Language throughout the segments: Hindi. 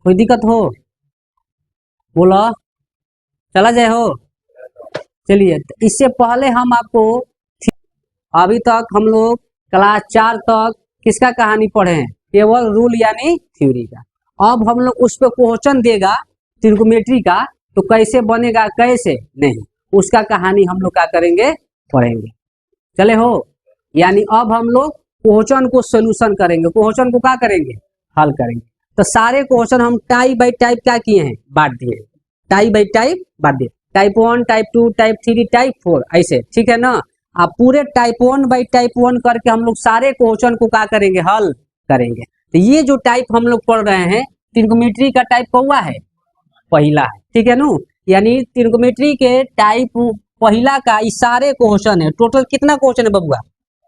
कोई दिक्कत हो बोलो, चला जाए हो। चलिए, इससे पहले हम आपको अभी तक हम लोग क्लास 4 तक किसका कहानी पढ़े हैं, केवल रूल यानी थ्योरी का। अब हम लोग उस पर क्वेश्चन देगा त्रिकोणमिति का, तो कैसे बनेगा कैसे नहीं, उसका कहानी हम लोग क्या करेंगे, पढ़ेंगे। चले हो, यानी अब हम लोग क्वेश्चन को सोल्यूशन करेंगे, क्वेश्चन को क्या करेंगे, हल करेंगे। तो सारे क्वेश्चन हम टाइप बाई टाइप क्या किए हैं, बांट दिए, टाइप बाई टाइप बांट दिए, टाइप 1, टाइप 2, टाइप 3, टाइप 4 ऐसे, ठीक है ना। आप पूरे टाइप 1 बाई टाइप 1 करके हम लोग सारे क्वेश्चन को क्या करेंगे, हल करेंगे। तो ये जो टाइप हम लोग पढ़ रहे हैं त्रिकोणमिति का टाइप कौआ है, पहला है, ठीक है नु। यानी त्रिकोणमिति के टाइप पहला का इस सारे क्वेश्चन है। टोटल कितना क्वेश्चन है बबुआ,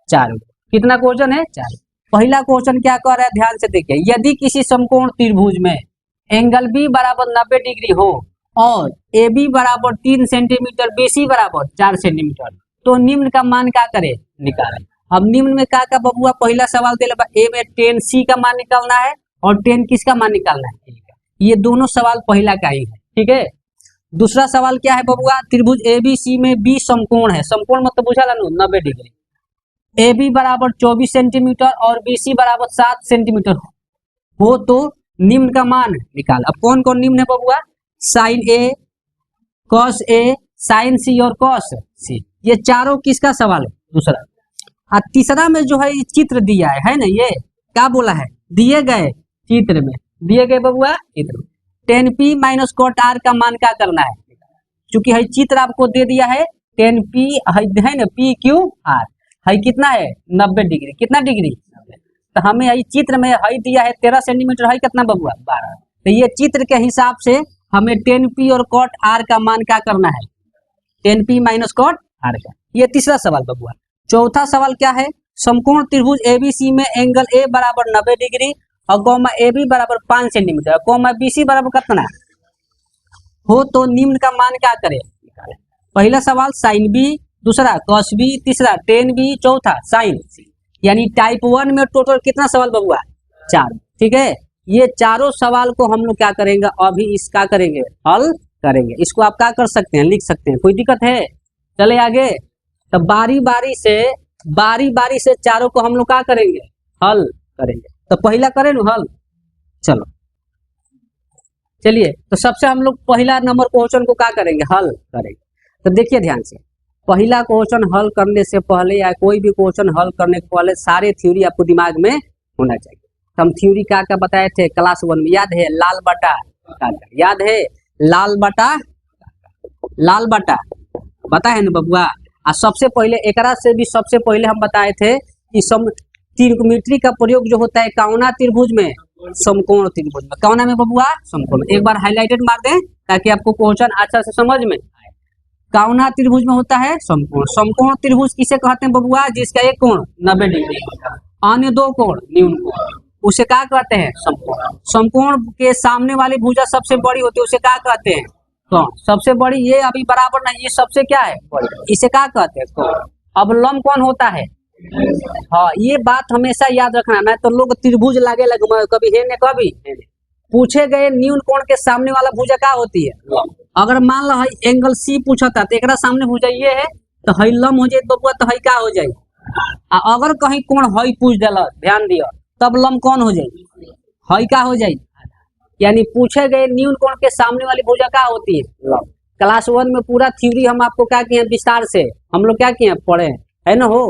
4। कितना क्वेश्चन है, 4। पहला क्वेश्चन क्या कर रहा है, ध्यान से देखिए। यदि किसी समकोण त्रिभुज में एंगल बी बराबर 90 डिग्री हो और ए बी बराबर 3 सेंटीमीटर, BC बराबर 4 सेंटीमीटर, तो निम्न का मान क्या करे, निकाले। अब निम्न में क्या बबुआ, पहला सवाल दे ए में 10 C का मान निकालना है और 10 किसका मान निकालना है, ये दोनों सवाल पहला का ही है, ठीक है। दूसरा सवाल क्या है बबुआ, त्रिभुज ABC में B समकोण है, समकोण मतलब बुझा ला 90 डिग्री, AB बराबर 24 सेंटीमीटर और BC बराबर 7 सेंटीमीटर हो तो निम्न का मान निकाल। अब कौन कौन निम्न है बबुआ, sine A, cos A, sine C और कॉस C, ये चारों किसका सवाल है, दूसरा। और तीसरा में जो है चित्र दिया है ना, ये क्या बोला है, दिए गए चित्र में, दिए गए बबुआ चित्र में 10P माइनस कॉट R का मान क्या करना है। चूंकि है चित्र आपको दे दिया है 10P है ना, PQR है कितना है, 90 डिग्री, कितना डिग्री, तो हमें यही चित्र में है दिया है 13 सेंटीमीटर, है कितना बबुआ, 12। तो ये चित्र के हिसाब से हमें 10P और कॉट R का मान क्या करना है, 10P माइनस कॉट R का। ये तीसरा सवाल बबुआ। चौथा सवाल क्या है, समकोण त्रिभुज ABC में एंगल A बराबर 90 डिग्री और कोमा AB बराबर 5 सेंटीमीटर, कोमा BC बराबर कितना हो तो निम्न का मान क्या करे। पहला सवाल साइन B, दूसरा कॉस B, तीसरा टेन B, चौथा साइन C। यानी टाइप 1 में टोटल कितना सवाल बबुआ, 4, ठीक है। ये चारों सवाल को हम लोग क्या करेंगे, अभी इसका करेंगे, हल करेंगे। इसको आप क्या कर सकते हैं, लिख सकते हैं, कोई दिक्कत है। चले आगे, तो बारी बारी से चारों को हम लोग क्या करेंगे, हल करेंगे। तो पहला करें ना हल, चलो चलिए। तो सबसे हम लोग पहला नंबर क्वेश्चन को क्या करेंगे, हल करेंगे। तो देखिए ध्यान से, पहला क्वेश्चन हल करने से पहले या कोई भी क्वेश्चन हल करने से पहले सारे थ्योरी आपको दिमाग में होना चाहिए। तो हम थ्योरी क्या बताए थे क्लास 1 में, याद है, लाल बटा काका, याद है, लाल बटा पता है ना बबुआ। और सबसे पहले एकरा से भी सबसे पहले हम बताए थे कि त्रिकोणमिति का प्रयोग जो होता है कौना त्रिभुज में, समकोण त्रिभुज में। कौना में बबुआ, समकोण। एक बार हाईलाइटेड मार दें ताकि आपको क्वेश्चन अच्छा से समझ में आए। कौना त्रिभुज में होता है समकोण। समकोण त्रिभुज किसे कहते हैं बबुआ, जिसका एक कोण 90 डिग्री, अन्य दो कोण न्यून कोण, उसे क्या कहते हैं, समकोण। समकोण के सामने वाली भुजा सबसे बड़ी होती है, उसे क्या कहते हैं, कोण। सबसे बड़ी ये अभी बराबर नहीं, ये सबसे क्या है, इसे क्या कहते हैं, कोण। अब लंब कौन होता है, हाँ, ये बात हमेशा याद रखना। मैं तो लोग त्रिभुज लागे लगे, कभी है न कभी पूछे गए न्यून कोण के सामने वाला भुजा क्या होती है। अगर मान लो एंगल C पूछा था तो एक सामने भुजा ये है, तो है लंब हो जाए बबुआ, तो है क्या हो जाए। अगर कहीं कोण है पूछ दिला, ध्यान दियो, तब लंब कौन हो जाए, है क्या हो जाए। यानी पूछे गए न्यून कोण के सामने वाली भुजा क्या होती है, लंब। क्लास 1 में पूरा थ्योरी हम आपको क्या किए विस्तार से हम लोग क्या किए पढ़े है ना हो।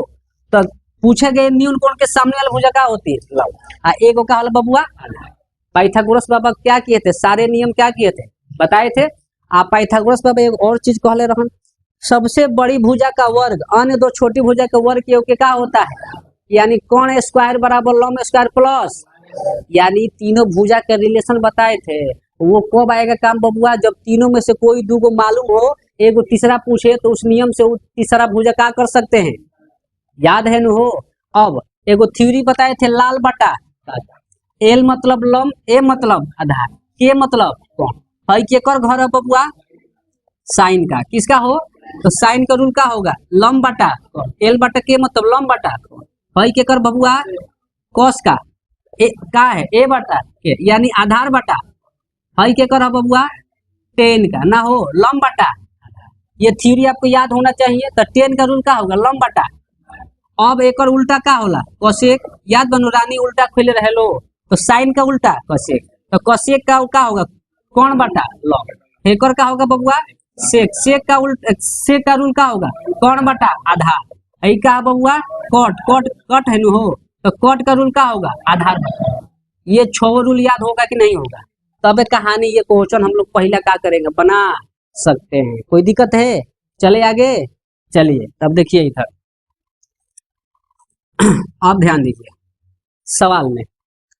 तो पूछे गए न्यून कोण के सामने वाली भुजा क्या होती है, लंब। एक का हल बबुआ, पाइथागोरस बाबा क्या किए थे, सारे नियम क्या किए थे, बताए थे। आप पाइथागोरस बाबा एक और चीज कहले रहन, सबसे बड़ी भुजा का वर्ग अन्य दो छोटी भुजा के वर्ग के क्या होता है, यानी कोण स्क्वायर बराबर लंब स्क्वायर प्लस, यानी तीनों भुजा के रिलेशन बताए थे। वो कब आएगा काम बबुआ, जब तीनों में से कोई दो को मालूम हो, एक तीसरा पूछे तो उस नियम से वो तीसरा भुजा क्या कर सकते हैं, याद है न हो। अब एगो थ्योरी बताए थे लाल बटा, एल मतलब लंब, ए मतलब आधार, के मतलब कोण। है केकर घर है बबुआ, साइन का, किसका हो, तो साइन का रूल क्या होगा, लंब बटा कोण। एल बटा के मतलब लंब बटा कोण। है केकर बबुआ, कॉस का, का है ए बटा के, यानी आधार बटा हई के कर बबुआ टेन का ना हो लंब बटा, ये थ्योरी आपको याद होना चाहिए। तो टेन का रूल का होगा लंब बटा। अब एक और उल्टा का होला कोसेक, याद बनो रानी उल्टा खोले रहे लो, तो साइन का उल्टा कोसेक, तो कोसेक का होगा कौन बटा लॉग। एक और का होगा बबुआ सेक, सेक का उल्टा सेक का रूल का होगा कौन बटा आधार। यही का बबुआ कट, कट कट है नु हो, तो कट का रूल का होगा आधार बटा। ये 6 रूल याद होगा कि नहीं होगा। तब कहानी ये क्वेश्चन हम लोग पहला क्या करेंगे बना सकते हैं। कोई दिक्कत है? चले आगे, चलिए तब देखिए इधर आप ध्यान दीजिए सवाल में।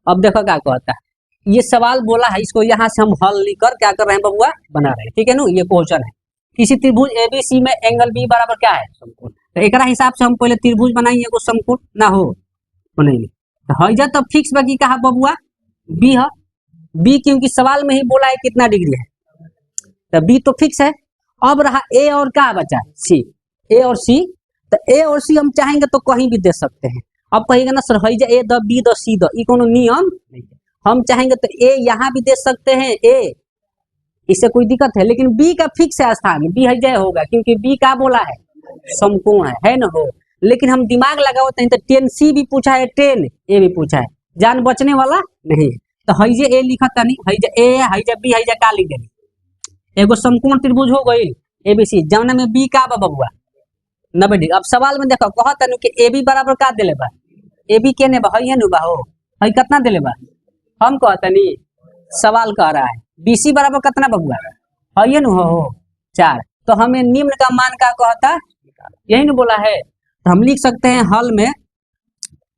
अब देखो क्या कहता है, ये सवाल बोला है, इसको यहाँ से हम हल लेकर क्या कर रहे हैं बबुआ बना रहे हैं, ठीक है ना। ये क्वेश्चन है किसी त्रिभुज एबीसी में एंगल बी बराबर क्या है समकोण। तो एक हिसाब से हम पहले त्रिभुज बनाएंगे को समकोण ना हो बनाएंगे। तो हईजा तो फिक्स बाकी कहा बबुआ बी है, बी क्योंकि सवाल में ही बोला है कितना डिग्री है, तो बी तो फिक्स है। अब रहा ए और क्या बचा सी, ए और सी। तो ए और सी हम चाहेंगे तो कहीं भी दे सकते हैं। अब कहेगा ना सर हईजा ए द बी द सी द, ये कोनो नियम नहीं है। हम चाहेंगे तो ए यहाँ भी दे सकते हैं ए, इससे कोई दिक्कत है, लेकिन बी का फिक्स है स्थान, बी हईजा होगा क्योंकि बी का बोला है समकोण है ना हो। लेकिन हम दिमाग लगाते हैं तो टेन सी भी पूछा है टेन ए भी पूछा है, जान बचने वाला नहीं है। तो हईजे ए लिखा था नहीं, हईजा ए हईजा बी हईजा का लिख देनी। एगो समकोण त्रिभुज हो गई एबीसी, जौना में बी का बबुआ 90 डिग्री। अब सवाल में देखो कहता कि ए बी बराबर का दिले बा, ए बी केने बा हई है नु बा हो, हई कितना दिले बा हम कहता नहीं, सवाल कह रहा है बीसी बराबर कितना बबुआ हई है नु हो 4। तो हमें निम्न का मान का कहता यही नु बोला है। तो हम लिख सकते हैं हल में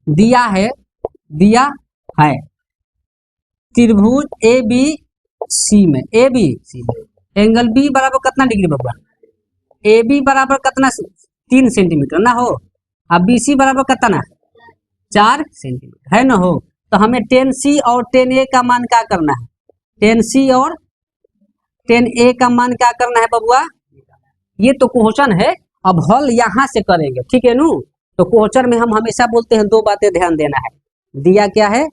दिया है त्रिभुज ए बी सी में, ए बी सी में एंगल बी बराबर कितना डिग्री बबुआ, ए बी बराबर कितना 3 सेंटीमीटर ना हो, अब बी सी बराबर कितना 4 सेंटीमीटर है ना हो। तो हमें 10 सी और 10 ए का मान क्या करना है, 10 सी और 10 ए का मान क्या करना है बबुआ। ये तो क्वेश्चन है, अब हल यहाँ से करेंगे, ठीक है नू। तो क्वेश्चन में हम हमेशा बोलते हैं 2 बातें ध्यान देना है, दिया क्या है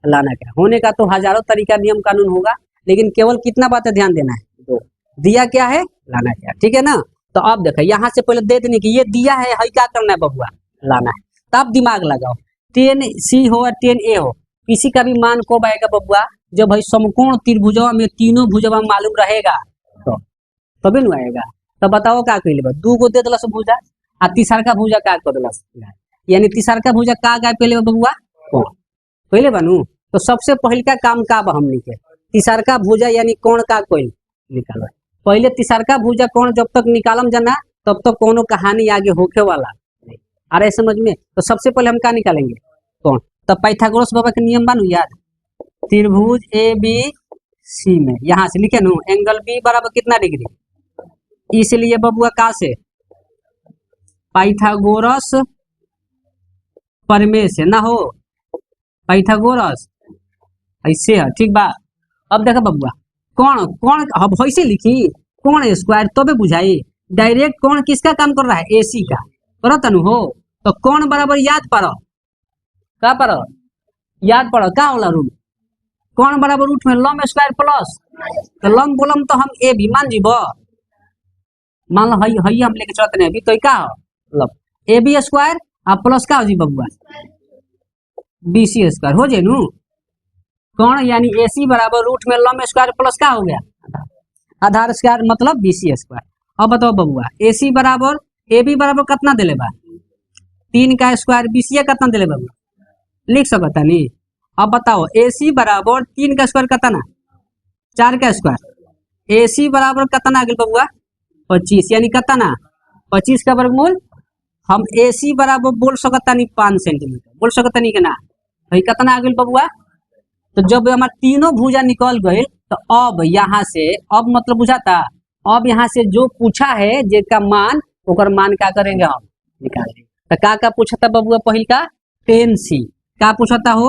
लाना क्या। होने का तो हजारों तरीका नियम कानून होगा, लेकिन केवल कितना बातें ध्यान देना है 2, दिया क्या है लाना क्या, ठीक है ना। तो अब देखो यहाँ से पहले दे देने की ये दिया है, हई क्या करना है बबुआ लाना है। तब दिमाग लगाओ 10 सी हो या 10 ए हो, किसी का भी मान कब आएगा बबुआ जब भाई समकोण त्रिभुजवा में तीनों भुजवा मालूम रहेगा तो तभी न आएगा। तो बताओ क्या कर ले 2 गो दे दिलस भुजा आ तीसर का भुजा का कर दिलस, यानी तीसर का भुजा का गाय पहले बबुआ कौन पहले बनू। तो सबसे पहले का काम का हमनी के तीसर का भुजा यानी कौन का कोई निकालो, पहले तीसर का भुजा कौन जब तक निकालम जाना तब तक कोनो कहानी आगे होके वाला नहीं। अरे समझ में, तो सबसे पहले हम क्या निकालेंगे कौन। तो पाइथागोरस बाबा के नियम बानू याद, त्रिभुज ए बी सी में यहाँ से लिखे नू एंगल बी बराबर कितना डिग्री, इसलिए बबुआ का से पाइथागोरस प्रमेय से ना हो, पाइथागोरस ऐसे है ठीक बा। अब देखो बबुआ कौन कौन अब वैसे लिखी कौन स्क्वायर तबे बुझाई, डायरेक्ट कौन किसका काम कर रहा है एसी का करो तनु हो। तो कौन बराबर याद पड़ो का पड़ो याद पड़ो का होला रूल, कौन बराबर रूट में लंब स्क्वायर प्लस, तो लंब बोलम तो हम ए भी मान जीबो, मान लो हई हई हम लेके चलते हैं अभी तो का हो ए बी स्क्वायर आ प्लस का हो जी बबुआ बी सी स्क्वायर हो जाए नू। कौन यानी ए सी बराबर रूट में लंब स्क्वायर प्लस का हो गया आधार स्क्वायर मतलब बी सी स्क्वायर। अब बताओ बबुआ ए सी बराबर ए बी बराबर कितना दिले बा 3 का स्क्वायर, बी सी कितना दिले बबुआ लिख सकता नहीं। अब बताओ ए सी बराबर 3 का स्क्वायर कितना 4 का स्क्वायर, ए सी बराबर कितना आ गया बबुआ 25 यानी कितना 25 का वर्गमूल। हम ए सी बराबर बोल सकता नहीं 5 सेंटीमीटर बोल सकता नहीं के ना, भाई कितना आ गया बबुआ। तो जब हमारे तीनों भुजा निकल गए तो अब यहाँ से अब मतलब बुझाता, अब यहाँ से जो पूछा है जिसका मान ओकर मान क्या करेंगे हम निकालेंगे। तो का पूछा था बबुआ पहिल का 10 सी का पूछा था हो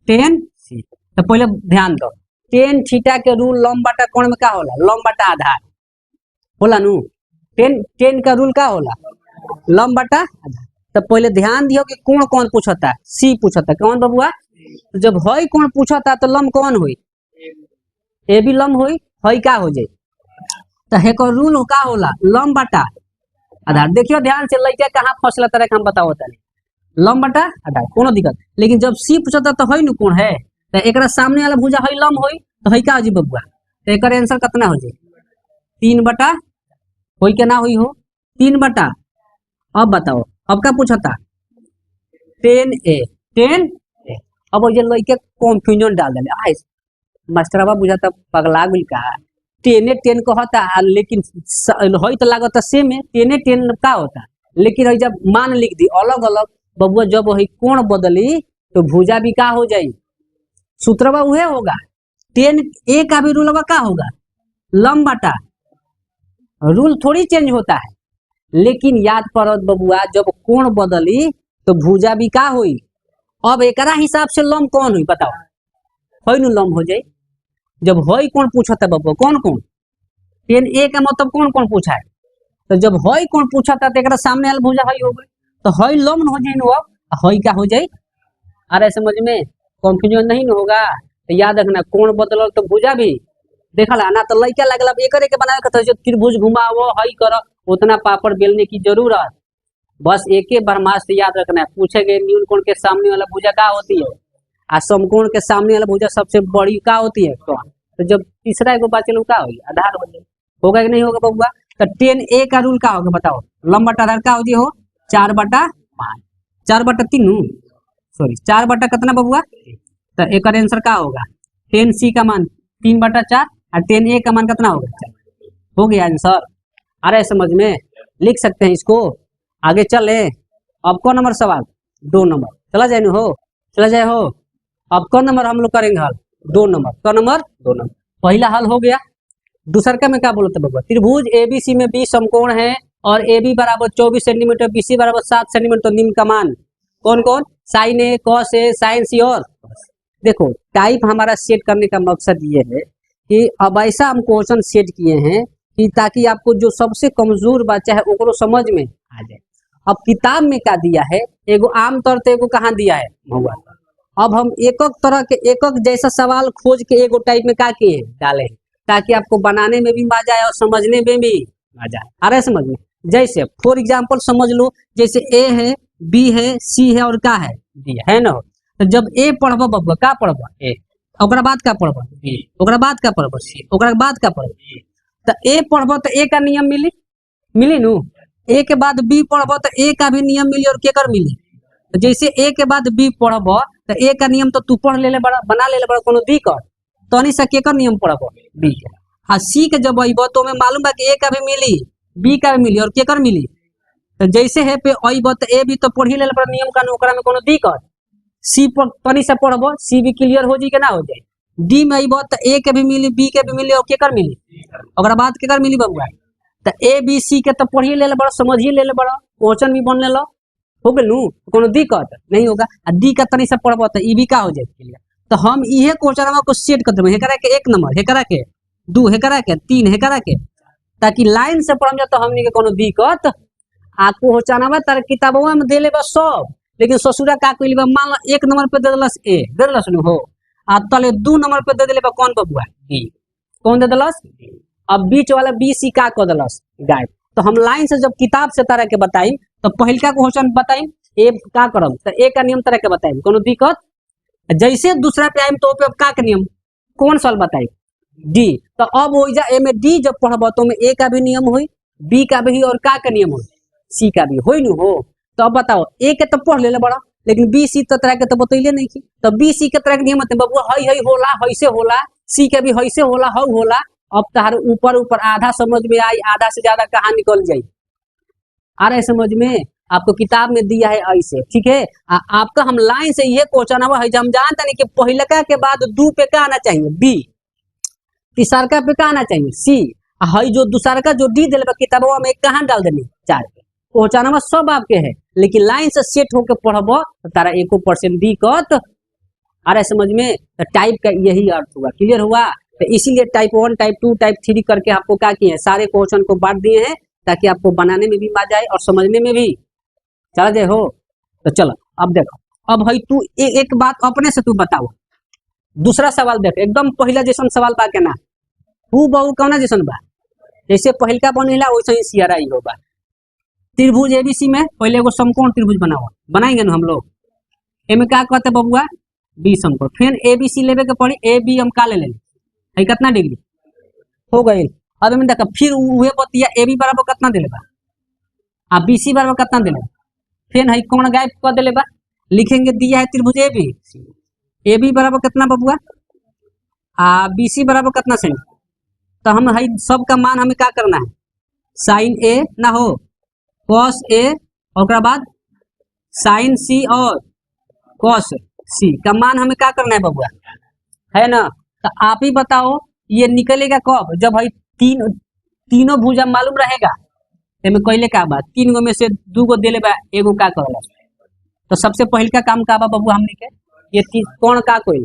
10 सी। तो पहले ध्यान दो 10 थीटा के रूल लंब बटा कोण में का होला लंब बटा आधार होला नू, 10 का रूल का होला लंब बटा आधार। तो पहले ध्यान दियो कि कोण कौन पूछता सी पूछता कौन बबुआ, तो जब हई कौन पूछता तो लंब कौन हुई ए भी लम होई, हई का हो जाई। तो हेकर रूल का होला, लम बटा आधार। देखियो ध्यान से, लइका कहाँ फसला तरह हम बताओ तनी, लम बटा आधार, कोनो दिक्कत। लेकिन जब सी पूछता तो हई नु कौन है, तो एकरा सामने वाला भुजा हई लम होई, तो हई का हो जी बबुआ। तो एकर आंसर कितना हो जाई, 3 बटा होई के ना होई हो 3 बटा। अब बताओ अब का पूछता, 10a 10a। अब वो लइके कंफ्यूजन डाल देले, आय मास्टरवा बुझाता पगला गुल का, 10 कहता लेकिन हई तो लागत सेम है, 10 का होता। लेकिन हई जब मान लिख दी अलग अलग बबुआ, जब वही कोण बदली तो भुजा भी का हो जाई, सूत्रवा उहे होगा। 10a का भी रूल का होगा, लम बटा, रूल थोड़ी चेंज होता है। लेकिन याद पड़त बबुआ, जब कोण बदली तो भुजा भी का हुई। अब एकरा हिसाब से लम कौन हुई बताओ, हई नु लम हो जाए। जब हई कौन पूछा था बबुआ, कौन कौन, 10a का मतलब कौन कौन पूछा है। तो जब हई कौन पूछा था तो एकरा सामने वाला भुजा हई हो गई, तो हई लम हो जाए नु, अब हई का हो जाए। अरे समझ में कंफ्यूजन नहीं होगा। तो याद रखना, कोण बदलल तो भुजा भी देखल ना, तो लइका लगल एक के बनावे के तो त्रिभुज घुमावो हई कर, उतना पापड़ बेलने की जरूरत, बस एक ही बरमास याद रखना है। पूछेंगे न्यून कोण के सामने वाला भुजा का होती है, और समकोण के सामने वाला भुजा सबसे बड़ी का होती है कोण। तो जब तीसरा एगो बचल का होगी आधार हो जाए, होगा कि नहीं होगा बबुआ। तो 10a का रूल का होगा बताओ, लम बटा आधार का हो जी हो 4 बटा 5, 4 बटा 3 सॉरी 4 बटा कितना बबुआ। तो एक आंसर का होगा 10c का मान 3 बटा 4 और 10a का मान कितना होगा 4, हो गया आंसर। अरे समझ में लिख सकते हैं इसको, आगे चले। अब कौन नंबर सवाल, 2 नंबर चला जाए हो, चला जाए हो। अब कौन नंबर हम लोग करेंगे हल, 2 नंबर, कौन नंबर 2 नंबर। पहला हल हो गया। दूसरा का में क्या बोलते बबुआ, त्रिभुज एबीसी में 20 समकोण है और AB बराबर 24 सेंटीमीटर, BC बराबर 7 सेंटीमीटर। तो निम्न का मान कौन कौन, sign A, cos A, sign सी और। देखो टाइप हमारा सेट करने का मकसद ये है कि अब ऐसा हम क्वेश्चन सेट किए हैं कि ताकि आपको जो सबसे कमजोर बच्चा है ओकरो समझ में आ जाए। अब किताब में क्या दिया है, एगो आम तौर पे एगो कहाँ दिया है महुआ। अब हम एक तरह के एक जैसा सवाल खोज के एगो टाइप में क्या किए डाले हैं, ताकि आपको बनाने में भी मजा आए और समझने में भी मजा आए। आ रहा है समझ में। जैसे फॉर एग्जाम्पल समझ लो, जैसे ए है, बी है, सी है और का है डी है ना। तो जब ए पढ़ब बबुआ का पढ़ब ए, ओकरा बाद का पढ़ब बी, ओकरा बाद का पढ़ब सी, ओकरा बाद का पढ़ब। तो ए पढ़ब तो ए का नियम मिली मिली नु, ए के बाद बी पढ़ब तो ए का भी नियम मिली और केकर मिली। तो जैसे ए के बाद बी पढ़ब तो ए का नियम तो तू पढ़ ले बड़ा, बना ले बड़ा, कोनो दिक्कत तनी सा केकर नियम पढ़ब बी के। आ सी के जब अइब तो हमें मालूम बा कि ए का भी मिली बी का भी मिली और केकर मिली। तो जैसे है पे अइब तो ए भी तो पढ़ ही ले बड़ा नियम कानून, ओकरा में कोनो दिक्कत। सी पर तनी सा पढ़ब, सी भी क्लियर हो जी के ना हो जाए। डी में अइब तो ए के भी मिली, बी के भी मिली और केकर मिली, ओकरा बाद केकर मिली बबुआ। तो ए बी सी के तो पढ़ ही ले बड़ा, समझ ही ले बड़ा, क्वेश्चन भी बन ले हो गेलू, कोनो दिक्कत नहीं होगा। आ डी का तनी सा पढ़ब तो ई भी का हो जाए। तो हम इहे क्वेश्चन को सेट कर देबे, हेकरा के 1 नंबर, हेकरा के 2, हेकरा के 3, हेकरा के, ताकि लाइन से पढ़म जा तो हमनी के कोनो दिक्कत आ क्वेश्चनवा तर किताबवा में देले बा सब। लेकिन ससुरा का कइले बा, मान लो 1 नंबर पे दे देलस ए, दे देलस नु हो, आ तले 2 नंबर पे दे देले बा कौन बबुआ बी, कौन दे देलस। अब बीच वाला बी सी का कर देलस गायब। तो हम लाइन से जब किताब से तरह के बताई तो पहिलका क्वेश्चन बताई ए का करम, तो ए का नियम तरह के बताई, कोनो दिक्कत। जैसे दूसरा पे आइम तो पे का के नियम कौन सवाल बताई डी। तो अब हो जा ए में डी जब पढ़ब तो में ए का भी नियम हुई, बी का भी और का के नियम हुई, सी का भी होई नु हो। तो अब बताओ ए के तो पढ़ ले बड़ा, लेकिन बी सी तो तरह के तो बतैले नहीं की। तो बी सी के तरह के नियम मतलब बबुआ हई हई होला, हई से होला, सी के भी हई से होला, हऊ होला। अब तार ऊपर ऊपर आधा समझ में आई, आधा से ज्यादा कहाँ निकल जाई। आ रहा है समझ में, आपको किताब में दिया है ऐसे, ठीक है। आपका हम लाइन से ये क्वेश्चन है, हम जानते नहीं कि पहिलका के बाद 2 पे का आना चाहिए बी, तीसरका पे का आना चाहिए सी, हई जो दूसरका जो डी दिल किताबवा में कहाँ डाल देनी 4 पे। क्वेश्चन सब आपके है, लेकिन लाइन से सेट होके पढ़ब तो तारा 1% दिक्कत। आ रहा है समझ में। तो टाइप का यही अर्थ हुआ, क्लियर हुआ। तो इसीलिए टाइप 1, टाइप 2, टाइप 3 करके आपको क्या किए हैं, सारे क्वेश्चन को बांट दिए हैं, ताकि आपको बनाने में भी मजा आए और समझने में भी चल जाए हो। तो चलो अब देखो, अब भाई तू एक बात अपने से तू बताओ, दूसरा सवाल देख, एकदम पहला जैसन सवाल बा के ना, हु बहु कौना जैसन बा, जैसे पहिलका बनेला वैसे ही सियारा ही होगा। त्रिभुज एबीसी में पहले एगो समकोण त्रिभुज बनाओ, बनाएंगे ना हम लोग, एमे क्या कहते बबुआ, बी समकोण। फिर एबीसी लेवे के पड़ी, ए बी हम का ले लेंगे, कितना डिग्री हो गई। अब एमे देखा फिर उहे बतिया, ए बी बराबर कितना दिले बा, आ बी सी बराबर कितना दिले, फिर है कौन गायब कर दिले बा, लिखेंगे दिया है त्रिभुज ए बी बराबर कितना बबुआ, आ बी सी बराबर कितना सेंट। तो हम है सब का मान हमें क्या करना है, साइन ए ना हो, कॉस ए, और बाद साइन सी और कॉस सी का मान हमें क्या करना है बबुआ, है ना। तो आप ही बताओ ये निकलेगा कब, जब है तीनों भुजा मालूम रहेगा। एमे कहले का बा, 3 गो में से 2 गो देले बा, एगो का कहला। तो सबसे पहल का काम का बा बबुआ हमने के, ये कौन का कोई।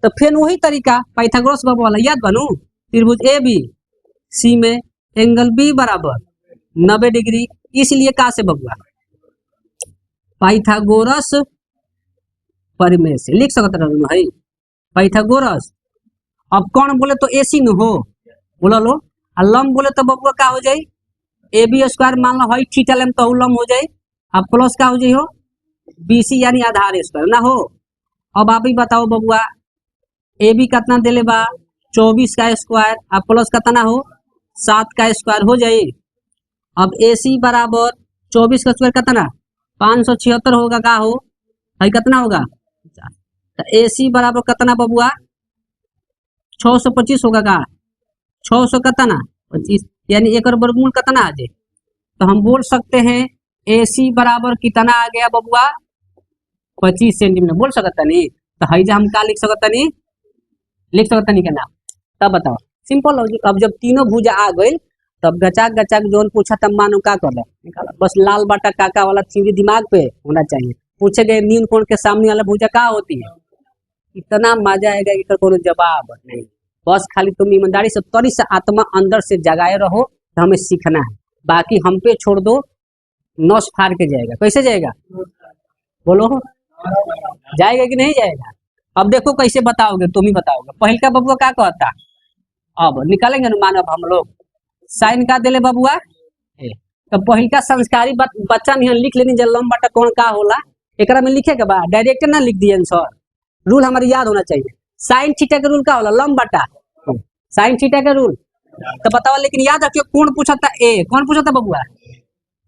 तो फिर वही तरीका पाइथागोरस बाबू वाला याद बनू, त्रिभुज ए बी सी में एंगल बी बराबर 90 डिग्री, इसलिए का से बबुआ पाइथागोरस परिमेय से लिख सकते रहो है पाइथागोरस। अब कौन बोले तो एसी न हो, बोला लो, और लंब बोले तो बबुआ का हो जाए, ए बी स्क्वायर मान लो है थीटा लेम तो लंब हो जाए, अब प्लस का हो जाए हो बी सी यानी आधार स्क्वायर ना हो। अब आप ही बताओ बबुआ, ए बी कितना दिले बा 24 का स्क्वायर, अब प्लस कितना हो 7 का स्क्वायर हो जाए। अब ए सी बराबर 24 का स्क्वायर कितना 576 होगा, का हो है कितना होगा, तो ए सी बराबर कितना बबुआ 625 होगा, का 600 कितना 25, यानी एक वर्गमूल कितना आ जाए। तो हम बोल सकते हैं ए सी बराबर कितना आ गया बबुआ 25 सेंटीमीटर, बोल सकता नहीं। तो है हम का लिख सकता नहीं, लिख सकता नहीं क्या, तब बताओ सिंपल लॉजिक। अब जब तीनों भुजा आ गई तब गचाक गचाक जोन पूछा तब मानो का कर निकाला, बस लाल बाटा काका वाला थ्योरी दिमाग पे होना चाहिए। पूछे गए नील कोण के सामने वाला भुजा का होती है, इतना मजा आएगा कि कोनो जवाब नहीं। बस खाली तुम ईमानदारी से तरी से आत्मा अंदर से जगाए रहो, तो हमें सीखना है, बाकी हम पे छोड़ दो, नस फाड़ के जाएगा। कैसे जाएगा बोलो, जाएगा कि नहीं जाएगा। अब देखो कैसे बताओगे, तुम ही बताओगे। पहल का बबुआ क्या कहता, अब निकालेंगे ना मानव हम लोग, साइन का दिले बबुआ ए, तो पहल का संस्कारी बच्चा नहीं लिख लेनी जब लंब बटा कौन का होला, एकरा में लिखे के बाद डायरेक्ट ना लिख दिए आंसर, रूल हमारे याद होना चाहिए। साइन थीटा के रूल का होला लंब बटा साइन थीटा के रूल, तो बताओ। लेकिन याद रखियो कौन पूछा था, ए कौन पूछा था बबुआ,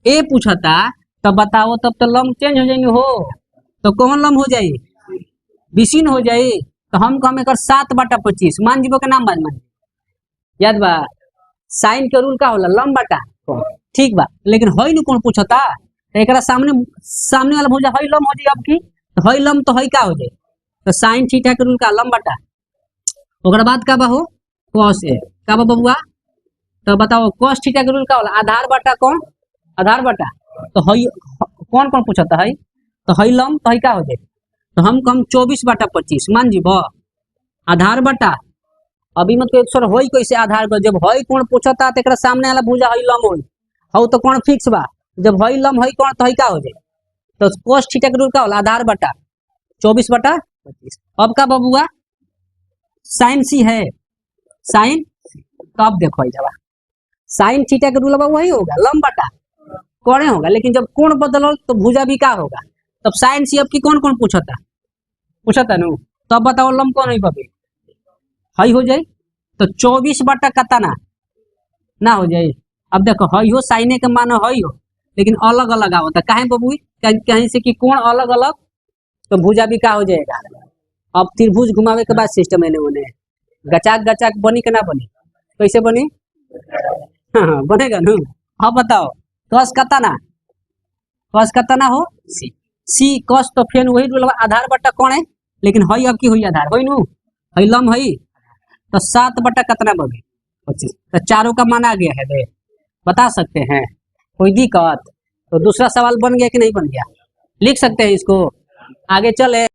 ए पूछा था, तो बताओ तब तो लंब चेंज हो जाएंगे हो, तो कौन लंब हो जाए विशीन हो जाए। तो हम कम एक 7/25 मान जीवो के नाम मान याद बा, साइन के रूल का होला लंब बटा, ठीक बा। लेकिन हई न कौन पूछता, एक सामने वाला भुजा हई लंब हो जाए, अब की तो हई लंब तो हई का हो जाए, तो साइन थीटा के रूल का लंब बटा, ओकरा बाद का बा हो कॉस ए का बा बबुआ, तो बताओ कॉस थीटा के रूल का होला आधार बटा कौन, आधार बटा, तो हई कौन कौन पूछता है, तो हई लंब तो हई का हो जाए, तो हम कम 24/25 मान जीव आधार बटा। अभी मतलब एक सर होई कैसे आधार पर, जब हई कौन पूछता तो एक सामने वाला भुजा हई लंब होई, हऊ तो कौन फिक्स बा, जब हई लंब हई कौन तो हई का हो जाए, तो कॉस थीटा के रूल का होला आधार बटा 24/25। अब का बबुआ साइन सी है, साइन, तो अब देखो जब साइन थीटा के रूल वही होगा लंब बटा कौन होगा, लेकिन जब कोण बदलो तो भुजा भी का होगा, तब साइन सी अब की कौन कौन पूछता नु, तब बताओ लंब कौन है पबी हई हो जाए, तो 24/कितना ना हो जाए। अब देखो हई हो साइने के मान हई हो, लेकिन अलग अलग आवता काहे बबुई, कहीं से कि कोण अलग अलग, तो भुजा भी का हो जाएगा। अब त्रिभुज घुमावे के बाद सिस्टम एने ओने गचाक गचाक बनी के ना बनी, कैसे बनी हाँ, बनेगा नु। अब बताओ कस कितना हो सी कस, तो फिर वही रूल आधार बटा कौन है, लेकिन हई अब की हुई आधार होई नु, हई लंब हई, तो 7/कितना बने 25, तो चारों का मान आ गया है दे, बता सकते हैं कोई दिक्कत। तो दूसरा सवाल बन गया कि नहीं बन गया, लिख सकते हैं इसको, आगे चले।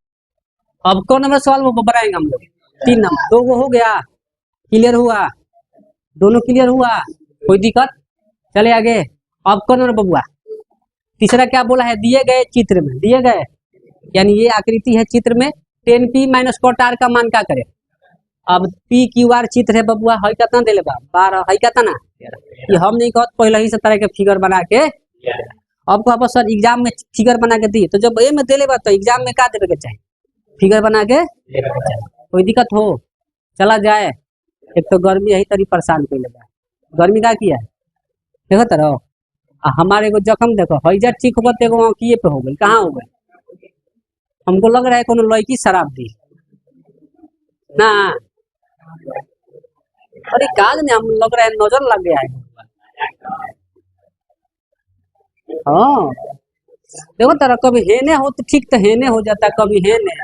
अब कौन नंबर सवाल वो बनाएंगे हम लोग, 3 नंबर, 2 गो हो गया, क्लियर हुआ, दोनों क्लियर हुआ, कोई दिक्कत, चले आगे। अब कौन नंबर बबुआ, तीसरा क्या बोला है, दिए गए चित्र में, दिए गए यानी ये आकृति है चित्र में, tan P minus cot R का मान का करे। अब पी क्यू आर चित्र है बबुआ, हई कितना देले बा 12, हई कितना ना ये हम नहीं कहत पहले ही से तरह के फिगर बना के। अब कहब सर एग्जाम में फिगर बना के दी, तो जब ए में देले बा तो एग्जाम में का देवे के चाहिए, फिगर बना के। कोई दिक्कत हो चला जाए। एक तो गर्मी यही तरी परेशान कर लेगा, गर्मी का किया है देखो तरह। हमारे एगो जख्म देखो हैजा ठीक होगा तो एगो किए पे हो गई, कहाँ हो गए। हमको लग रहा है कोनो लड़की शराब दी ना, अरे काज ने हम लग रहा है नजर लग गया है। हाँ देखो तरह कभी हेने हो तो ठीक, तो हेने हो जाता कभी हेने,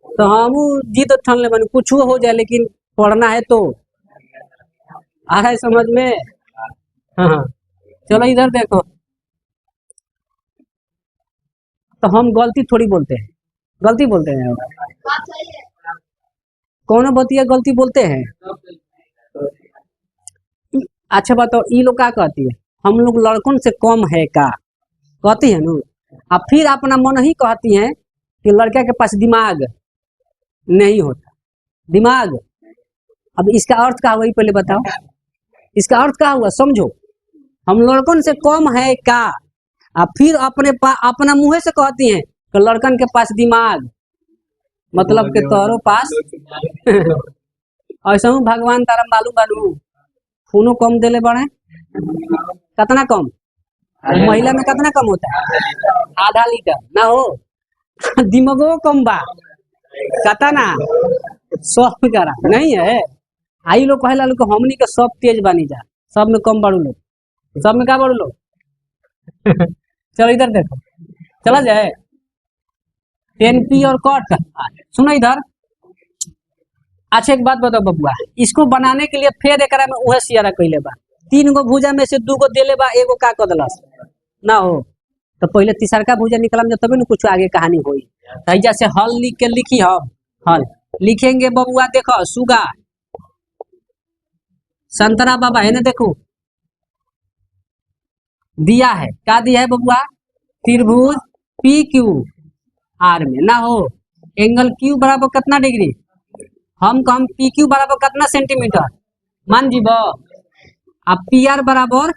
तो हम जीत ठान ले बन कुछ हो जाए लेकिन पढ़ना है तो आ रहा है समझ में। हाँ चलो इधर देखो, तो हम गलती थोड़ी बोलते हैं, गलती बोलते हैं कौन बतिया गलती बोलते हैं। अच्छा बताओ ई लोग क्या कहती है, हम लोग लड़कों से कम है का कहती है ना, अब फिर अपना मन ही कहती है कि लड़का के पास दिमाग नहीं होता। दिमाग, अब इसका अर्थ क्या हुआ ये पहले बताओ, इसका अर्थ क्या हुआ समझो। हम लड़कन से कम है का, अब फिर अपना मुँह से कहती हैं कि लड़कन के पास दिमाग, मतलब के तोरो पास ऐसा हूँ भगवान तारा मालूम बानू खूनो कम देले बड़े, कितना कम, महिला में कितना कम होता है, आधा लीटर ना हो। दिमागो कम बा कतना 100 करा नहीं है। आई लोग कहला लोग हमनी के सब तेज बानी जा, सब में कम बाड़ू लोग, सब में का बाड़ू लोग। चलो इधर देखो चला जाए, टेन पी और कॉट सुनो इधर। अच्छा एक बात बताओ बबुआ, इसको बनाने के लिए फिर एक में उहे सियारा कैले बा, 3 गो भुजा में से 2 गो देले बा, एगो का कदलस ना हो, तो पहले तीसरका भुजा निकलम तभी न कुछ आगे कहानी होई। जैसे हल लिख के लिखी, हम हल लिखेंगे बबुआ, देखो सुगा संतरा बाबा है ना, देखो दिया है, क्या दिया है बबुआ, त्रिभुज पी क्यू आर में ना हो, एंगल क्यू बराबर कितना डिग्री, हम पी क्यू बराबर कितना सेंटीमीटर मान जीब, अब पी आर बराबर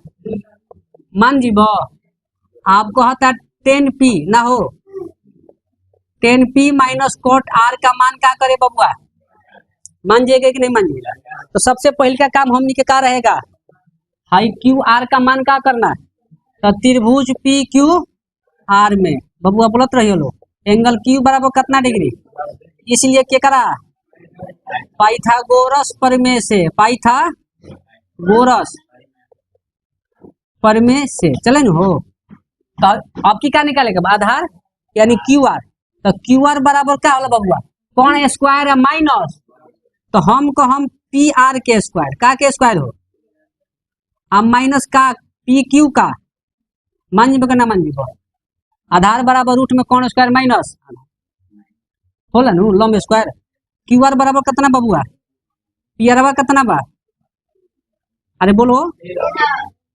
मान जीब, आप कहता 10 पी ना हो, 10 पी माइनस कोट आर का मान क्या करे बबुआ, मान जाएगा कि नहीं मान जाएगा। तो सबसे पहले का काम हमनी के क्या रहेगा, हाई क्यू आर का मान क्या करना, तो त्रिभुज पी क्यू आर में बबुआ बोलत रहिए लो, एंगल क्यू बराबर कितना डिग्री, इसलिए क्या करा पाइथागोरस प्रमेय से, पाइथागोरस प्रमेय से चले न हो। तो आपकी क्या निकालेगा आधार यानी क्यू आर, तो क्यू आर बराबर क्या होला बबुआ, कौन स्क्वायर है माइनस, तो हम पी आर के स्क्वायर, का के स्क्वायर हो, अब माइनस का पी क्यू का, मान जीबो ना मान जीबो, आधार बराबर रूट में कौन स्क्वायर माइनस होला नु लंब स्क्वायर, क्यू आर बराबर कितना बबुआ, पी आर कितना बा, अरे बोलो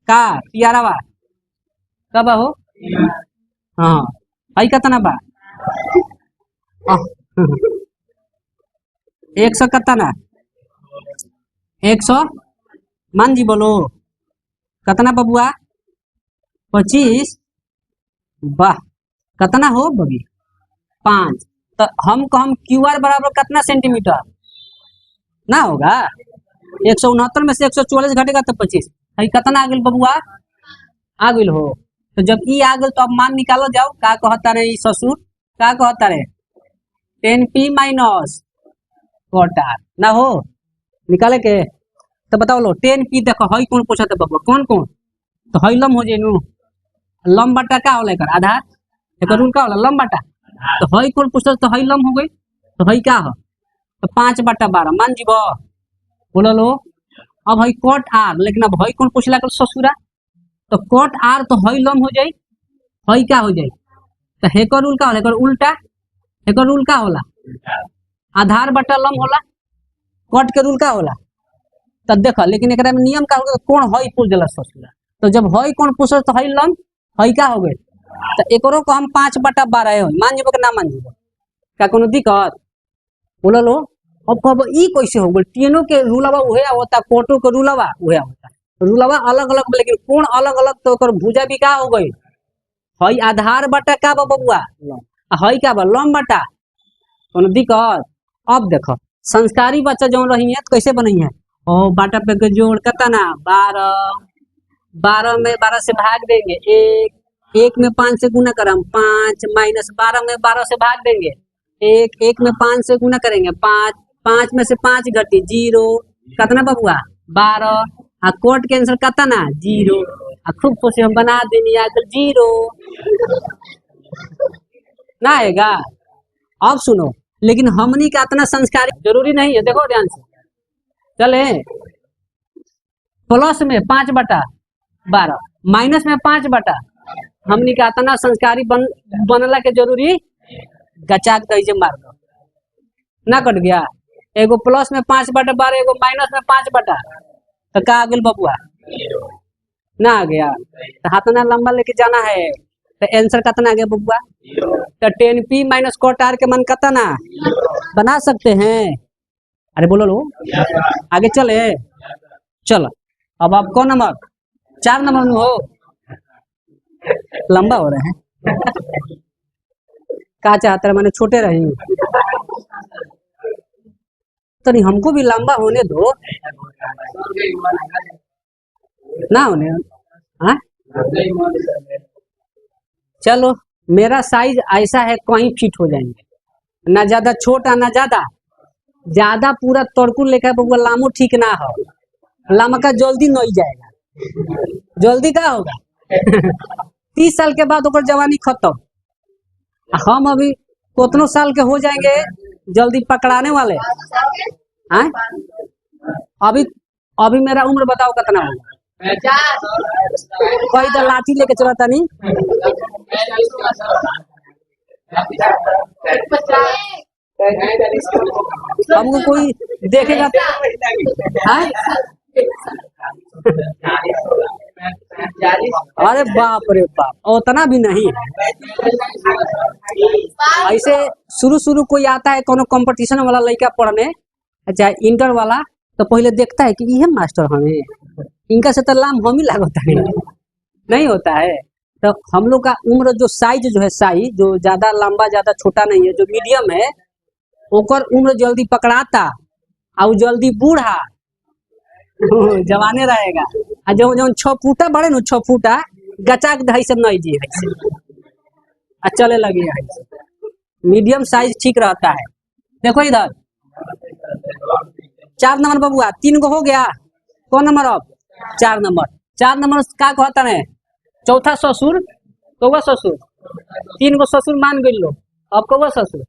का पी आर कब हो, हाँ भाई कितना बा 100 कितना, 100 मान जी बोलो कितना बबुआ 25, वाह कितना हो बबी 5, तो हम क्यू आर बराबर कितना सेंटीमीटर ना होगा, 169 में से 144 घटेगा तो 25, भाई कितना आ गई बबुआ आ गई हो। तो जब ई आ गई तो अब मान निकालो जाओ, का कहता रहे ससुर, का कहता रहे 10 पी माइनस कोट आर ना हो, निकाले के तो बताओ लो 10 पी देखो हई कौन पूछा था बबुआ, कौन कौन, तो हई लम हो जाए नु, लम बटा का होला एकर आधार, एकर रूल का होला लम बटा, तो हई कौन पूछता तो हई लम हो गई, तो हई क्या हो, तो 5/12 मान जीब बोलो लो। अब हई कोट आर, लेकिन अब हई कौन पूछला कर ससुरा, तो कोट आर तो हई लम हो जाई, हई क्या हो जाई, तो हेकर रूल का होला, एकर उल्टा, हेकर रूल का होला आधार बटा लम होला, कोट के रूल का होला, तो देखो लेकिन एकरा में नियम का होगा, कौन हई पूछ दिला ससुरा, तो जब हई कौन पूछल तो हई लम, हई क्या हो गई, तो एकरो को हम 5/12 मान जीबो कि ना मान जीबो, का कोनो दिक्कत बोलो लो। अब कब ई कैसे हो गल, ट्रेनों के रूलवा उहे होता, कोर्टों के रूलवा उहे होता, रूलवा अलग अलग लेकिन कोण अलग अलग, तो ओकर भुजा भी का हो गई, हई आधार बटा का बा बबुआ, हई का बा लम बटा, कोनो दिक्कत। अब देखो संस्कारी बच्चा जो रही है तो कैसे बनी है, ओ बाटा पे के जोड़ कता ना 12, 12 में 12 से भाग देंगे 1, 1 में 5 से गुना करम 5, माइनस 12 में 12 से भाग देंगे 1, 1 में 5 से गुना करेंगे 5, 5 में से 5 घटी 0, कितना बबुआ 12, आ कोट के आंसर कितना 0, आ खूब खुशी हम बना देनी आकर 0 ना आएगा। अब सुनो, लेकिन हमनी का इतना संस्कारी जरूरी नहीं है, देखो ध्यान से चले, प्लस में 5 बटा 12 माइनस में 5 बटा, हमनी का इतना संस्कारी बनला के जरूरी, गचाक दे मार दो ना कट गया, एगो प्लस में 5 बटा 12, एगो माइनस में 5 बटा, तो का आ गया बबुआ ना आ गया, तो हाथना लंबा लेके जाना है, तो आंसर कितना आ गया बबुआ, तो 10p माइनस कोट आर के मन कितना बना सकते हैं। अरे बोलो लो आगे चले, चलो अब आप कौन नंबर 4 नंबर में हो, लंबा हो रहे हैं का चाहते मैंने छोटे रही, तो नहीं हमको भी लंबा होने दो ना होने, हाँ चलो मेरा साइज ऐसा है कहीं फिट हो जाएंगे, ना ज्यादा छोटा ना ज्यादा ज्यादा पूरा तड़कुल लेकर बबुआ लामो ठीक ना हो, लामा का जल्दी नहीं जाएगा, जल्दी का होगा 30 साल के बाद ओकर जवानी खत्म, हम अभी कितनों साल के हो जाएंगे जल्दी पकड़ाने वाले हैं। अभी अभी मेरा उम्र बताओ कितना होगा, कोई तो लाठी लेके चलाता नहीं, हमको कोई देखेगा अरे बाप रे बाप, उतना भी नहीं है। ऐसे शुरू कोई आता है कोनो कंपटीशन वाला लड़का पढ़ने, अच्छा इंटर वाला, तो पहले देखता है कि ये मास्टर हमें, इनका से तो लाम हम ही लागता है, नहीं होता है। तो हम लोग का उम्र जो साइज जो है, साइज जो ज्यादा लंबा ज्यादा छोटा नहीं है, जो मीडियम है, ओकर उम्र जल्दी पकड़ाता और जल्दी बूढ़ा जवाने रहेगा, आ जो जो 6 फूटा बड़े न 6 फूटा गचाक दही सब नहीं जी है, चले लगे है, मीडियम साइज ठीक रहता है। देखो इधर 4 नंबर बबुआ, 3 गो हो गया, कौन नंबर अब 4 नंबर, 4 नंबर का कहता है चौथा ससुर, कौवा ससुर, 3 गो ससुर मान गई लो, अब कौवा ससुर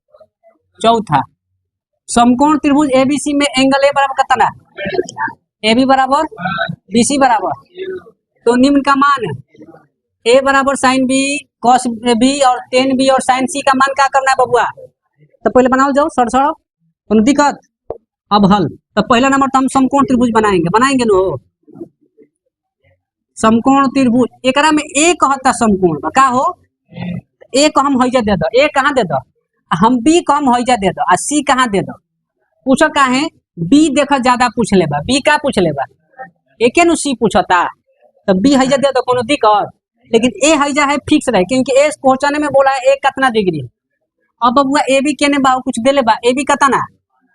चौथा। समकोण त्रिभुज एबीसी में एंगल ए बराबर कितना, ए बी बराबर बी सी बराबर, तो निम्न का मान ए बराबर साइन बी कॉस बी और टेन बी और साइन सी का मान क्या करना है बबुआ, तो पहले बनाओ जाओ सर सर, कोनो दिक्कत। अब हल, तो पहला नंबर तो हम समकोण त्रिभुज बनाएंगे नो, समकोण त्रिभुज एकरा में ए कहता समकोण का हो, ए को हम हईजा दे दो, ए कहाँ दे दो, हम बी को हम हईजा दे दो, आ सी कहाँ दे दो, पूछो का है बी देखो ज्यादा पूछ लेबा, बी का पूछ लेबा, एके नु सी पूछता, तो बी हईजा दे दो कोनो दिक्कत, लेकिन ए हईजा है फिक्स रहे, क्योंकि ए क्वेश्चन में बोला है ए कितना डिग्री। अब बबुआ ए बी केने बा कुछ दे लेबा, ए बी कितना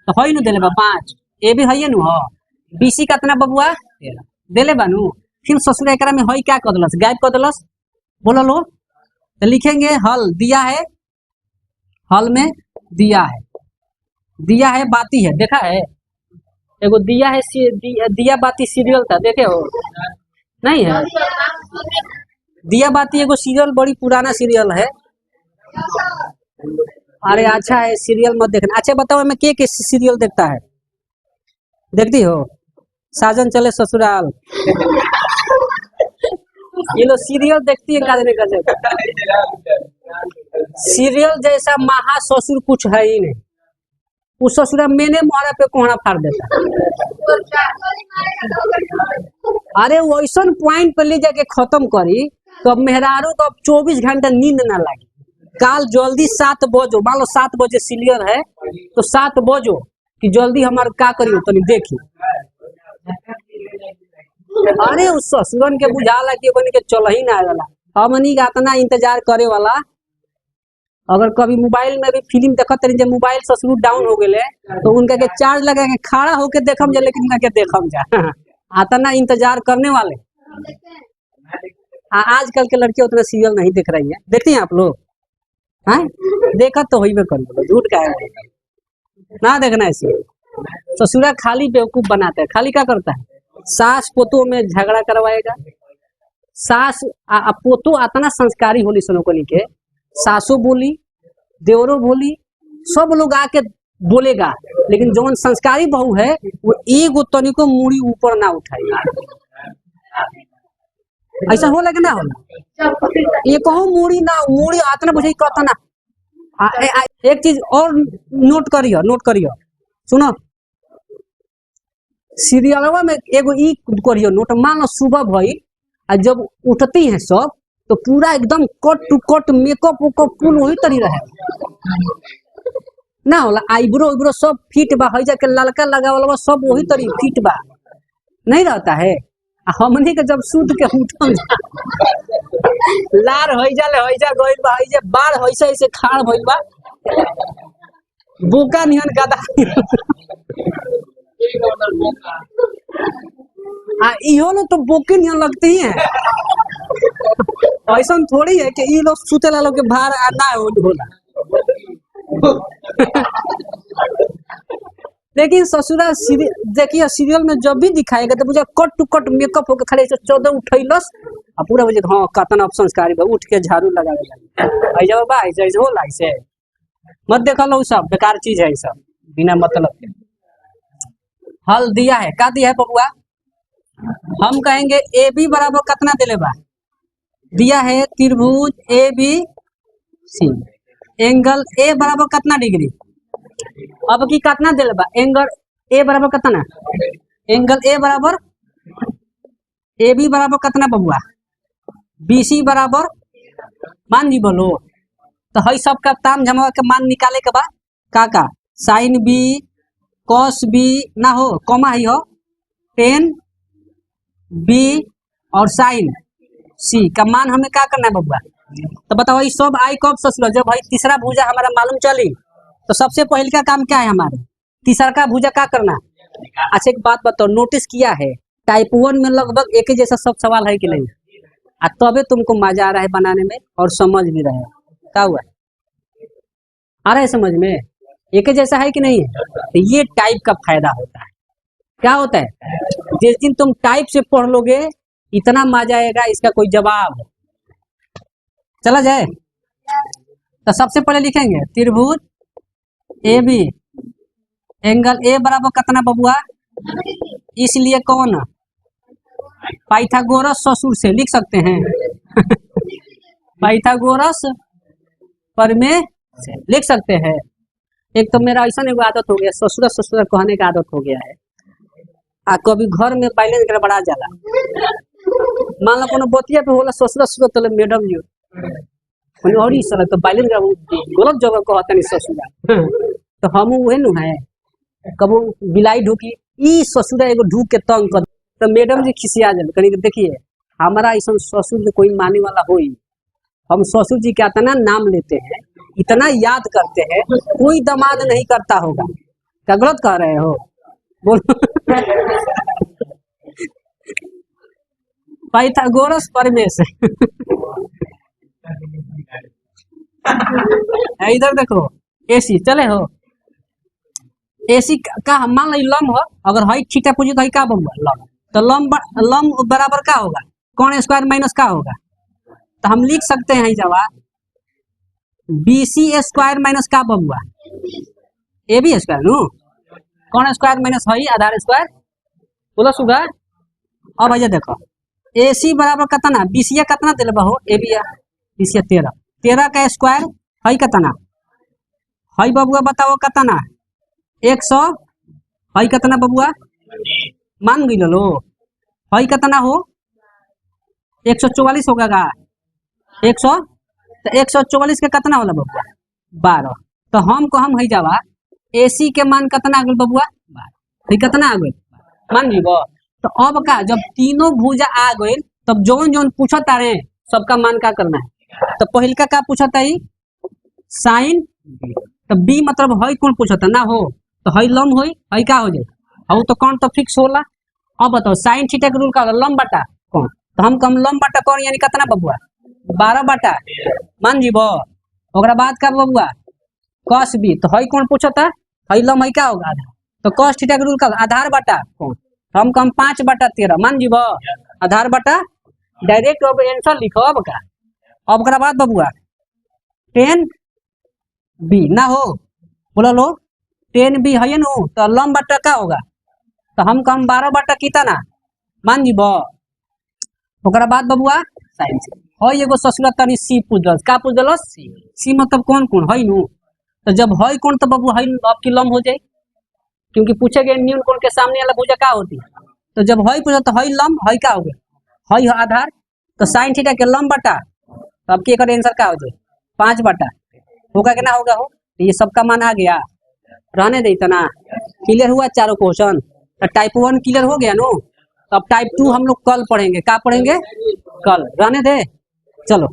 तो हई नु दे लेबा 5, ए बी हईए नु हो, बी सी कितना बबुआ दे लेबा नु, फिर ससुर एकरा में हई क्या कर दलस, गायब कर दलस, बोलो लो, तो लिखेंगे हल दिया है, हल में दिया है बाती है, देखा है एगो दिया है, दिया बाती सीरियल था, देखे हो नहीं है, दिया बाती एगो सीरियल बड़ी पुराना सीरियल है, अरे अच्छा है सीरियल मत देखना। अच्छा बताओ मैं के सीरियल देखता है, देखती हो साजन चले ससुराल ये लोग सीरियल देखती है, काजने का सीरियल जैसा महा ससुर कुछ है ही नहीं, उस ससुरा मैंने मोहरा पे कोहरा फाड़ देता, अरे वैसन पॉइंट पे ले जाके खत्म करी तो अब मेहरारू तो अब 24 घंटा नींद ना लगी, काल जल्दी 7 बजो, मान लो 7 बजे सीनियर है तो 7 बजो कि जल्दी हमारे का करियो तनी देखी। अरे उस ससुरन के बुझाला कि बन के चल ही ना वाला, हमनी का इतना इंतजार करे वाला। अगर कभी मोबाइल में भी फिल्म देखत रही, जब मोबाइल ससुर डाउन हो गए तो उनका के चार्ज लगा के खड़ा होके देखम जा, लेकिन उनका के देखम जा इतना इंतजार करने वाले। आजकल के लड़कियां उतना सीरियल नहीं देख रही है, देखती हैं आप लोग? हाँ देखा तो वही में कर, झूठ का है ना देखना ऐसे। ससुरा खाली बेवकूफ बनाता है, खाली क्या करता है, सास पोतों में झगड़ा करवाएगा। सास पोतो इतना संस्कारी होली सुनो को के, सासू बोली देवरो बोली सब लोग आके बोलेगा, लेकिन जौन संस्कारी बहू है वो एगो तनिको मुड़ी ऊपर ना उठाएगा। ऐसा हो लगे ना होला, ये कहूँ मुड़ी ना मुड़ी आतना बुझे कहता ना। एक चीज और नोट करियो सुनो, सीरियलवा में एगो ई करियो नोट, मान लो सुबह भई जब उठती है सब तो पूरा एकदम cut to cut makeup wakeup full वही तरी रहे ना होला, आईब्रो उब्रो सब फिट बा, हई जाके ललका लगावल सब वही तरी फिट बा, नहीं रहता है। हमने के जब सूत के उठम लार हई जा गइल बा, हई जा बाढ़ हईसे ऐसे खाड़ भइल बा, बोका निहन गदा इहो लोग तो बोके निहन लगते ही हैं। ऐसा थोड़ी है कि ये लोग सुते ला लोग के बाहर ना होला लेकिन ससुरा देखिए सीरियल में जब भी दिखाएगा तो मुझे कट टू कट मेकअप होकर खड़े से 14 उठैलस और पूरा बजे हाँ कतना संस्कारी बा, उठ के झाड़ू लगावे ऐसा बा, ऐसे होला, ऐसे मत देखा लो, सब बेकार चीज है, सब बिना मतलब के। हल दिया है, का दिया है बबुआ? हम कहेंगे ए बी बराबर कितना दिले बा, दिया है त्रिभुज A B C, angle A बराबर कितना डिग्री। अब की कितना दिले बा, एंगल ए बराबर कितना, एंगल ए बराबर ए बी बराबर कितना बबुआ, बी सी बराबर मान जी बोलो तो हई सब का ताम झमा के मान निकाले के बाद का साइन बी कॉस बी ना हो कॉमा ही हो, टेन बी और साइन सी का मान हमें क्या करना है बबुआ। तो बताओ ये सब आई कब ससुर, जब भाई तीसरा भुजा हमारा मालूम चली तो सबसे पहले का काम क्या है हमारे, तीसरा का भुजा क्या करना। अच्छा एक बात बताओ, नोटिस किया है टाइप 1 में लगभग एक ही जैसा सब सवाल है कि नहीं, तबे तुमको मजा आ रहा है बनाने में और समझ भी रहे, क्या हुआ आ रहा है समझ में, एक ही जैसा है कि नहीं है। तो ये टाइप का फायदा होता है, क्या होता है, जिस दिन तुम टाइप से पढ़ लोगे इतना मजा आएगा, इसका कोई जवाब चला जाए। तो सबसे पहले लिखेंगे त्रिभुज ए बी, एंगल ए बराबर कितना बबुआ, इसलिए कौन पाइथागोरस ससुर से लिख सकते हैं पाइथागोरस प्रमेय से लिख सकते हैं। एक तो मेरा ऐसा एक आदत हो गया, ससुर ससुर कहने का आदत हो गया है, कभी घर में बैलेंस गड़बड़ा जाला, मान लो कोनो बतिया पे होला ससुर ससुर तो मैडम जी और इस तो बैलेंस गलत जगह कहता नहीं ससुर तो हम वही नु है, कबो बिलाई ढूकी ई ससुर एगो ढूक के तंग कर तो मैडम जी खिसिया जाए, कहीं देखिए हमारा ऐसा ससुर में कोई माने वाला हो ही, हम ससुर जी का इतना नाम लेते हैं, इतना याद करते हैं, कोई दमाद नहीं करता होगा, क्या गलत कह रहे हो बोलो पाइथागोरस प्रमेय से इधर देखो एसी चले हो, एसी का मान लो लंब हो, अगर हाइट थीटा पूछे तो क्या बनूंगा लंब, तो लंब बराबर क्या होगा, कौन स्क्वायर माइनस क्या होगा, तो हम लिख सकते हैं जवाब बी सी स्क्वायर माइनस का बनूंगा ए बी स्क्वायर नु, कौन स्क्वायर माइनस है आधार स्क्वायर बोलो सुगा। अब भैया देखो ए सी बराबर कितना, बी सी कितना दिल हो, ए बी बी सी 13, 13 का स्क्वायर है कितना है बबुआ, बताओ कितना 100 है कितना बबुआ, मान गई लो है कितना हो 144 होगा का 100 तो 144 के कितना होला बबुआ 12। तो हम है जावा AC के मान कितना आ गल बबुआ 12 कितना आ गल मान लीबो। तो अब का जब तीनों भुजा आ गए तब जौन जौन पूछत तारे सबका मान का करना है। तो पहिल का पूछता है साइन तो बी मतलब हई कौन पूछता ना हो तो हई लम होई हई का हो जाए और तो कौन तो फिक्स होला। अब बताओ साइन थीटा के रूल का लम बटा कौन तो हम कम लम बटा कौन यानी कितना बबुआ 12 बटा मान जीबो। ओकरा बाद का बबुआ कॉस बी तो हई कौन पूछता हई लम हई का होगा आधार तो कॉस थीटा के रूल का आधार बटा कौन हम कम 5 बटा 13 मान जीबो आधार बटा डायरेक्ट अब आंसर लिखो अब का। अब ओकरा बाद बबुआ 10 बी ना हो बोला लो 10 बी है नु तो लम बटा का होगा तो हम कम 12 बटा कितना मान जीबो। ओकरा बाद बबुआ साइन से हई एगो ससुरा तनी सी पूछल का पूछल सी मतलब कौन कौन हई नु तो जब हई कौन तो बबुआ हई अब की लम हो जाए क्योंकि पूछे गए न्यून कौन के सामने वाला भुजा का होती तो जब हई पूछा तो हई लम हई का हो गया हई आधार तो साइन थीटा के लम बटा तो अब की आंसर का हो जाए 5 बटा होगा कि ना होगा हो तो ये सबका मान आ गया रहने दे इतना क्लियर हुआ चारों क्वेश्चन। तो टाइप 1 क्लियर हो गया नो तो अब टाइप 2 हम लोग कल पढ़ेंगे क्या पढ़ेंगे कल रहने दे चलो।